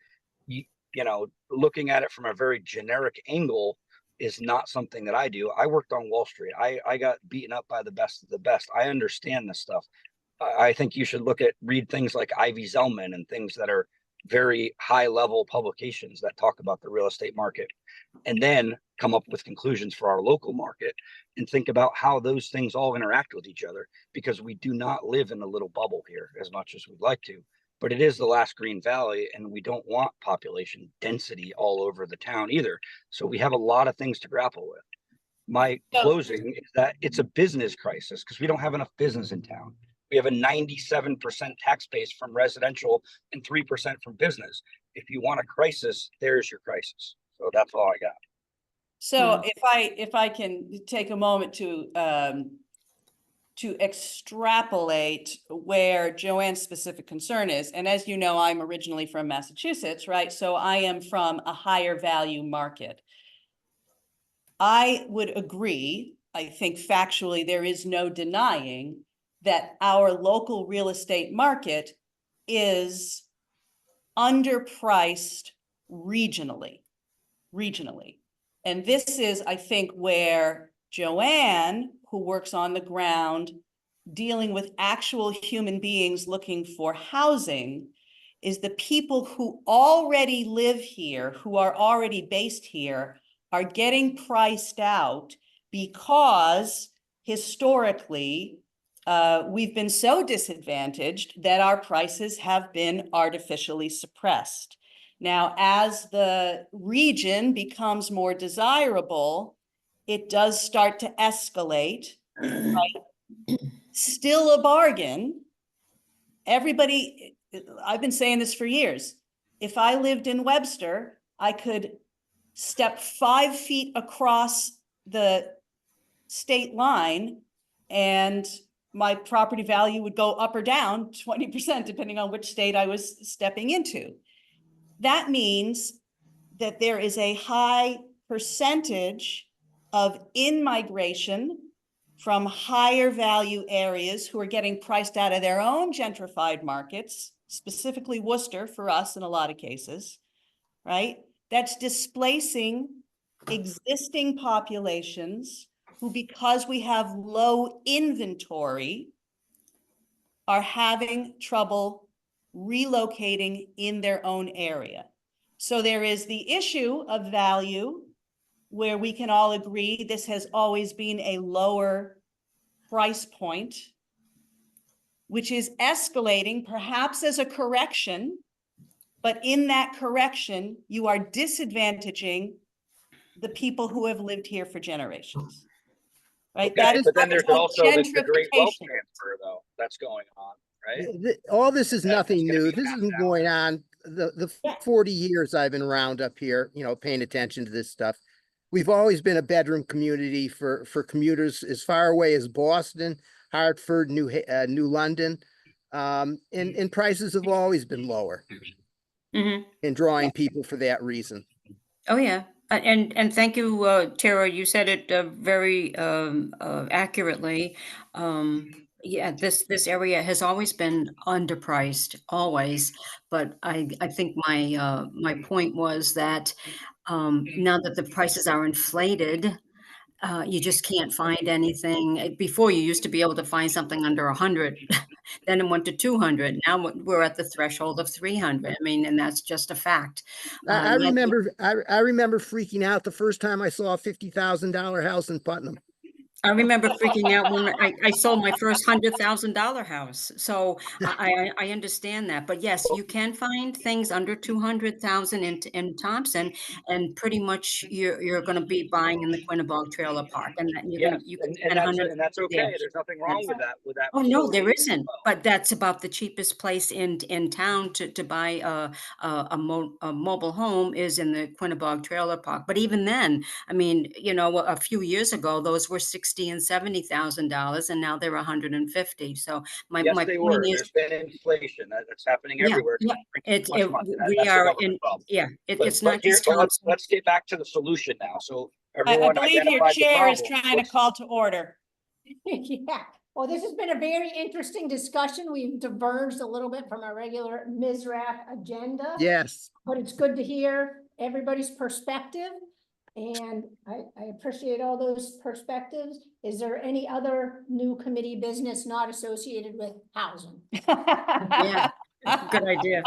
You know, looking at it from a very generic angle is not something that I do. I worked on Wall Street. I got beaten up by the best of the best. I understand this stuff. I think you should read things like Ivy Zellman and things that are very high level publications that talk about the real estate market, and then come up with conclusions for our local market and think about how those things all interact with each other, because we do not live in a little bubble here as much as we'd like to. but it is the last green valley, and we don't want population density all over the town either. So we have a lot of things to grapple with. My closing is that it's a business crisis because we don't have enough business in town. We have a 97% tax base from residential and 3% from business. If you want a crisis, there's your crisis. So that's all I got. So if I can take a moment to extrapolate where Joanne's specific concern is, and as you know, I'm originally from Massachusetts, right? So I am from a higher value market. I would agree, I think factually there is no denying that our local real estate market is underpriced regionally. And this is, I think, where Joanne, who works on the ground, dealing with actual human beings looking for housing, is the people who already live here, who are already based here, are getting priced out because historically, we've been so disadvantaged that our prices have been artificially suppressed. Now, as the region becomes more desirable, it does start to escalate, right? Still a bargain. Everybody, I've been saying this for years. If I lived in Webster, I could step 5 feet across the state line and my property value would go up or down 20%, depending on which state I was stepping into. That means that there is a high percentage of in-migration from higher value areas who are getting priced out of their own gentrified markets, specifically Worcester for us in a lot of cases, right? That's displacing existing populations who, because we have low inventory, are having trouble relocating in their own area. So there is the issue of value, where we can all agree this has always been a lower price point, which is escalating perhaps as a correction, but in that correction, you are disadvantaging the people who have lived here for generations. Right? Okay, That is but then there's also the great wealth gentrification. transfer, though, that's going on, right? All this is That's nothing gonna new. be This has been mapped out. going on the Yeah. 40 years I've been around up here, you know, paying attention to this stuff. We've always been a bedroom community for commuters as far away as Boston, Hartford, New London. And prices have always been lower Mhm. and drawing people for that reason. Oh, yeah. And thank you, Tara. You said it very accurately. Yeah, this area has always been underpriced, always. But I think my point was that now that the prices are inflated, you just can't find anything. Before, you used to be able to find something under 100, then it went to 200. Now we're at the threshold of 300. I mean, and that's just a fact. I Yet I remember freaking out the first time I saw a $50,000 house in Putnam. I remember freaking out when I sold my first $100,000 house. So I understand that. But yes, you can find things under 200,000 in Thompson, and pretty much you're going to be buying in the Quinnebog Trailer Park, and that Yes, you can and spend 100 that's there. okay. There's nothing wrong with that. Oh, no, there facility as isn't. well. But that's about the cheapest place in town to buy a mobile home is in the Quinnebog Trailer Park. But even then, I mean, you know, a few years ago, those were $60,000 and $70,000, and now they're 150. So Yes, my they point were. is, There's been inflation. That's happening yeah, everywhere. yeah, It's much money. we That's the are government in, problem. yeah, But it's not here, just but Thompson. let's get back to the solution now. So I everyone believe your identified the chair is problem. trying to call to order. Yeah, well, this has been a very interesting discussion. We've diverged a little bit from our regular MSRAC agenda. Yes. But it's good to hear everybody's perspective, and I appreciate all those perspectives. Is there any other new committee business not associated with housing? Yeah, good idea.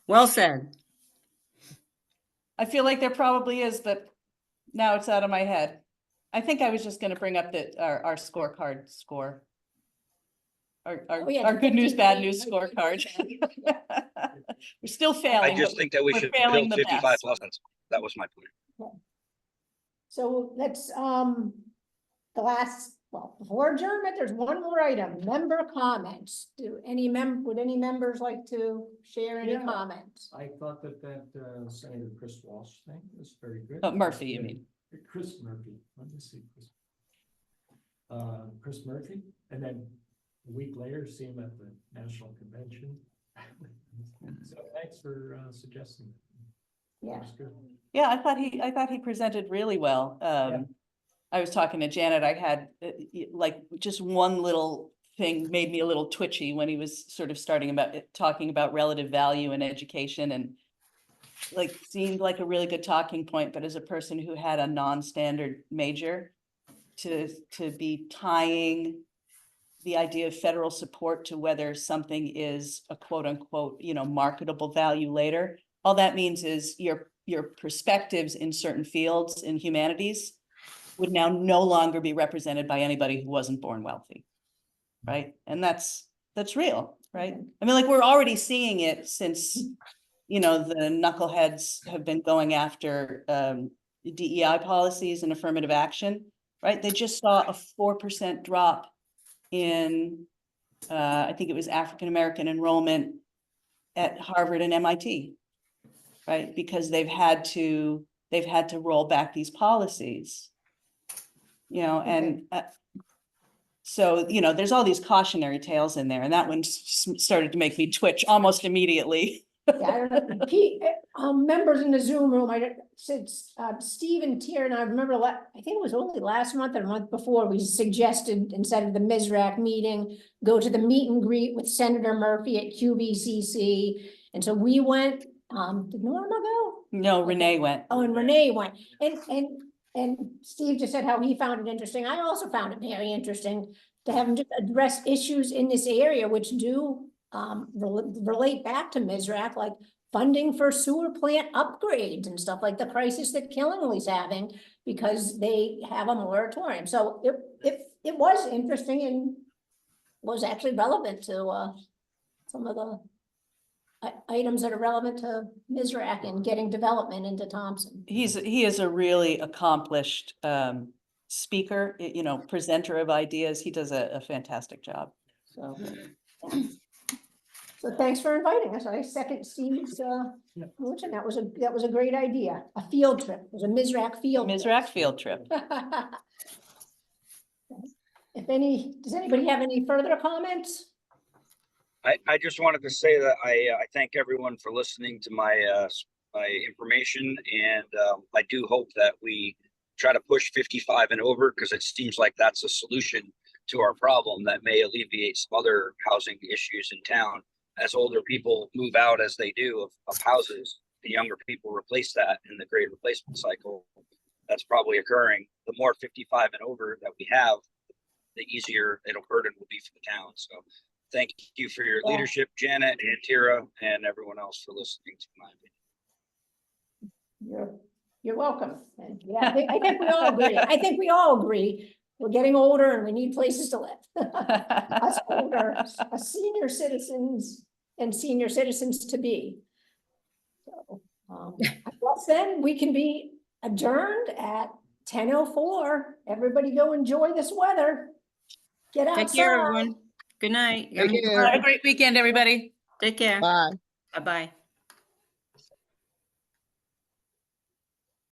Well said. I feel like there probably is, but now it's out of my head. I think I was just gonna bring up our scorecard score. Oh, yeah, our it's good news, 15 bad days, news right? scorecard. We're still I failing. just but think that we we're should failing build the 55 best. plus. That was my point. So let's, the last, well, before adjournment, there's one more item, member comments. Would any members like to share any Yeah. comments? I thought that Senator Chris Walsh thing was very good. Murphy, you mean? Chris Murphy, let me see. Chris Murphy, and then a week later, see him at the national convention. So thanks for suggesting. Yeah. That was good. Yeah, I thought he presented really well. I was talking to Janet, I had like just one little thing made me a little twitchy when he was sort of talking about relative value in education, and like seemed like a really good talking point, but as a person who had a non-standard major, to be tying the idea of federal support to whether something is a quote unquote, marketable value later, all that means is your perspectives in certain fields in humanities would now no longer be represented by anybody who wasn't born wealthy, right? And that's real, right? I mean, like, we're already seeing it since, the knuckleheads have been going after DEI policies and affirmative action, right? They just saw a 4% drop in, I think it was African-American enrollment at Harvard and MIT, right? Because they've had to roll back these policies. And so, there's all these cautionary tales in there, and that one started to make me twitch almost immediately. Yeah, I don't know. Pete, members in the Zoom room, said, Steve and Tier, and I remember, I think it was only last month or a month before, we suggested instead of the MSRAC meeting, go to the meet and greet with Senator Murphy at QVCC. And so we went, did Norma go? No, Renee went. Oh, and Renee went. And Steve just said how he found it interesting. I also found it very interesting to have him just address issues in this area, which do relate back to MSRAC, like funding for sewer plant upgrades and stuff, like the crisis that Killingly's having because they have a moratorium. So it was interesting and was actually relevant to some of the items that are relevant to MSRAC and getting development into Thompson. He is a really accomplished speaker, presenter of ideas. He does a fantastic job. So. So thanks for inviting us. I second Steve's motion. That was a great idea. A field trip. It was a MSRAC field. MSRAC field trip. Does anybody have any further comments? I just wanted to say that I thank everyone for listening to my information, and I do hope that we try to push 55 and over, because it seems like that's a solution to our problem that may alleviate some other housing issues in town. As older people move out, as they do, of houses, the younger people replace that in the great replacement cycle. That's probably occurring. The more 55 and over that we have, the easier burden will be for the town. So thank you for your leadership, Janet and Tira, and everyone else for listening to my opinion. You're welcome. And yeah, I think we all agree. I think we all agree. We're getting older and we need places to live. Us older, us senior citizens and senior citizens to be. So, I guess then we can be adjourned at 10:04. Everybody go enjoy this weather. Get outside. Take care, everyone. Good night. Take care. Have a great weekend, everybody. Take care. Bye. Bye-bye.